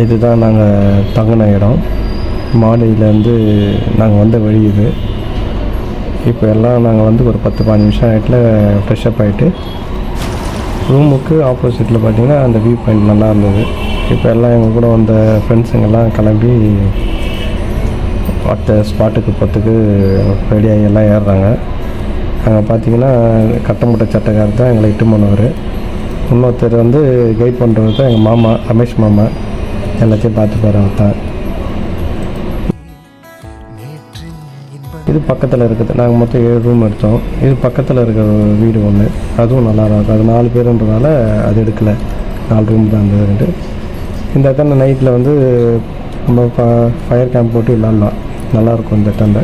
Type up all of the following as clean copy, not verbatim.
இதுதான் நாங்கள் தங்கின இடம். மாடியிலேருந்து நாங்கள் வந்த வழி இது. இப்போ எல்லாம் நாங்கள் வந்து ஒரு 10-15 நிமிஷம் ஆகிட்டில் ஃப்ரெஷ்அப் ஆகிட்டு ரூமுக்கு ஆப்போசிட்டில் பார்த்திங்கன்னா அந்த வியூ பாயிண்ட் நல்லா இருந்தது. இப்போ எல்லாம் எங்கள் கூட வந்த ஃப்ரெண்ட்ஸுங்கெல்லாம் கிளம்பி அடுத்த ஸ்பாட்டுக்கு போகிறதுக்கு ரெடியாகி எல்லாம் ஏறுறாங்க. அங்கே பார்த்திங்கன்னா கட்டமுட்டை சட்டக்காரர் தான் எங்களை இட்டு போனவர். இன்னொருத்தர் வந்து கைட் பண்ணுறது தான் எங்கள் மாமா, ரமேஷ் மாமா. எல்லாத்தையும் பார்த்து போகிறவங்க தான். இது பக்கத்தில் இருக்குது. நாங்கள் மொத்தம் 7 ரூம் எடுத்தோம். இது பக்கத்தில் இருக்கிற வீடு ஒன்று, அதுவும் நல்லா இருக்கும். அது 4 பேருன்றதால அது எடுக்கலை, 4 ரூம் தான் இருந்தது. இந்த இடத்துல நைட்டில் வந்து நம்ம ஃபயர் கேம்ப் போட்டு விளாட்லாம், நல்லாயிருக்கும் இந்த இடத்துல.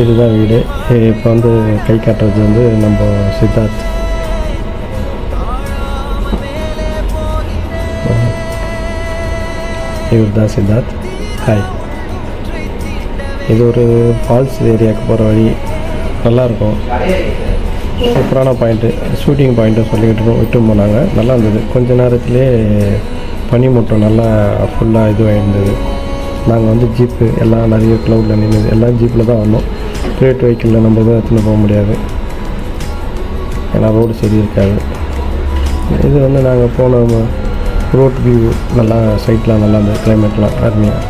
இதுதான் வீடு. இப்போ வந்து கை காட்டுறது வந்து நம்ம சித்தார்த். இவர் தான் சித்தார்த். ஹாய். இது ஒரு ஃபால்ஸ் ஏரியாவுக்கு போகிற வழி, நல்லாயிருக்கும். சூப்பரான பாயிண்ட்டு, ஷூட்டிங் பாயிண்ட்டு சொல்லிக்கிட்டு விட்டு போனாங்க. நல்லா இருந்தது. கொஞ்ச நேரத்துலேயே பனி மூட்டம் நல்லா ஃபுல்லாக இதுவாக இருந்தது. நாங்கள் வந்து ஜீப்பு எல்லாம் நிறைய க்ளவுடில் நின்றுது. எல்லாம் ஜீப்பில் தான் வந்தோம். ப்ரைவேட் வெஹிக்கிளில் நம்ம எதுவும் எடுத்துன்னு போக முடியாது, ஏன்னா ரோடு சரி இருக்காது. இது வந்து நாங்கள் போன ரோட் வியூ நல்லா, சைட்லாம் நல்லா இருந்தது. கிளைமேட்லாம் அருமையாக.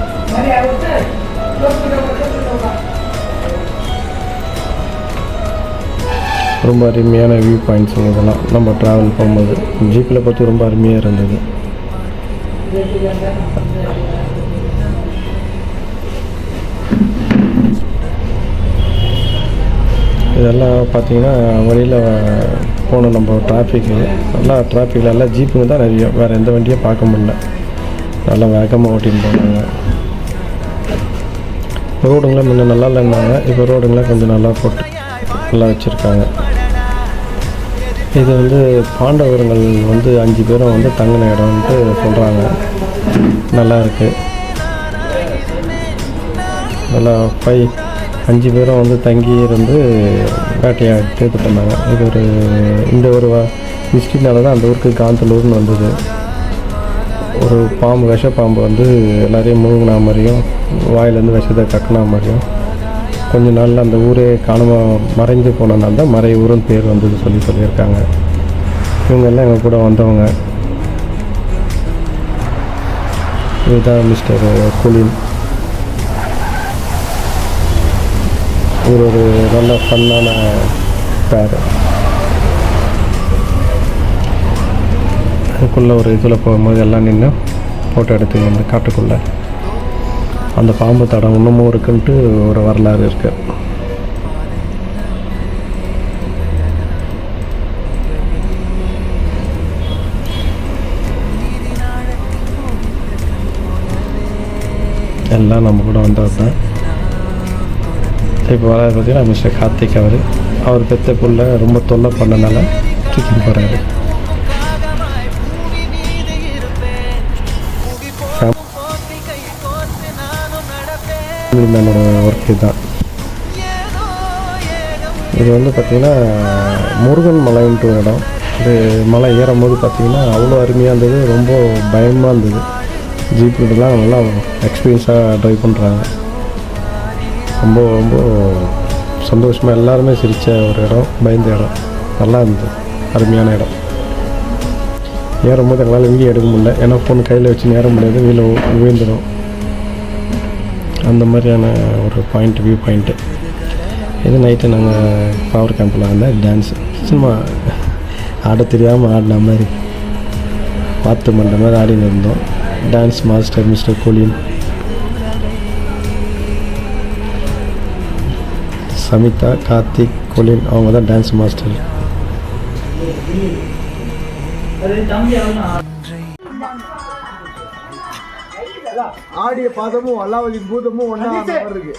ரொம்ப அருமையான வியூ பாயிண்ட்ஸுங்க இதெல்லாம். நம்ம ட்ராவல் போகும்போது ஜீப்பில் பார்த்து ரொம்ப அருமையாக இருந்தது. இதெல்லாம் பார்த்திங்கன்னா வழியில் போன நம்ம டிராஃபிக்கு, நல்லா டிராஃபிக்கில் எல்லாம் ஜீப்புங்க தான் நிறைய, வேறு எந்த வண்டியும் பார்க்க முடியல. நல்லா வேகமாக ஓட்டின்னு போனாங்க. ரோடுங்களாம் முன்ன நல்லா இல்லைன்னாங்க, இப்போ ரோடுங்களாம் கொஞ்சம் நல்லா போட்டு நல்லா வச்சுருக்காங்க. இது வந்து பாண்டவர்கள் வந்து 5 பேரும் வந்து தங்கின இடம்ன்ட்டு சொல்கிறாங்க. நல்லா இருக்குது. நல்லா 5 பேரும் வந்து தங்கி இருந்து வேட்டையாடிட்டு இது பண்ணாங்க. இது ஒரு இந்த ஒரு மிஸ்டேக்னால தான் அந்த ஊருக்கு காந்தலூர்னு வந்தது. ஒரு பாம்பு, விஷப்பாம்பு வந்து எல்லாரையும் முழுங்கினா மாதிரியும், வாயிலேருந்து விஷத்தை கக்கினா மாதிரியும், கொஞ்ச நாளில் அந்த ஊரே காணாமல் மறைஞ்சு போனனால தான் மறை ஊருன்னு பேர் வந்தது சொல்லியிருக்காங்க. இவங்கெல்லாம் எங்கள் கூட வந்தவங்க. இதுதான் மிஸ்டர் குலின். இவர் ஒரு நல்ல ஃபன்னான பேர். அதுக்குள்ளே ஒரு இதில் போகும்போது எல்லாம் நின்று ஃபோட்டோ எடுத்துங்க. இந்த காட்டுக்குள்ளே அந்த பாம்பு தடம் இன்னமும் இருக்குன்ட்டு ஒரு வரலாறு இருக்கு. எல்லாம் நம்ம கூட வந்தவர் தான். இப்போ வர பார்த்தீங்கன்னா மிஸ்டர் கார்த்திக். அவர் பெத்த புள்ள ரொம்ப தொல்லை பண்ணனால தூக்கின்னு போகிறாரு. மேனோட ஒர்க் இதுதான். இது வந்து பார்த்திங்கன்னா முருகன் மலைன்ட்டு ஒரு இடம். இது மலை ஏறும் போது பார்த்திங்கன்னா அவ்வளோ அருமையாக இருந்தது, ரொம்ப பயமாக இருந்தது. ஜீப்லாம் நல்லா எக்ஸ்பீரியன்ஸாக ட்ரைவ் பண்ணுறாங்க. ரொம்ப ரொம்ப சந்தோஷமாக எல்லாருமே சிரித்த ஒரு இடம், பயந்த இடம், நல்லா இருந்தது. அருமையான இடம். ஏறும்போது எங்களால் வீடியோ எடுக்க முடியல, ஏன்னா ஃபோன் கையில் வச்சு ஏற முடியாது, விழுந்துடும். அந்த மாதிரியான ஒரு பாயிண்ட், வியூ பாயிண்ட்டு. இது நைட்டு நாங்கள் பவர் கேம்பில் வந்த டான்ஸு, சும்மா ஆட தெரியாமல் ஆடின மாதிரி, பாட்டு பண்ணுற மாதிரி ஆடின்னு இருந்தோம். Dance master mister Kulin, Samitha, Karthik, Kulin, அவங்க தான் டான்ஸ் மாஸ்டர். ஆடிய பாதமும் அல்லாவலின் பூதமும் ஒன்றா இருக்கு.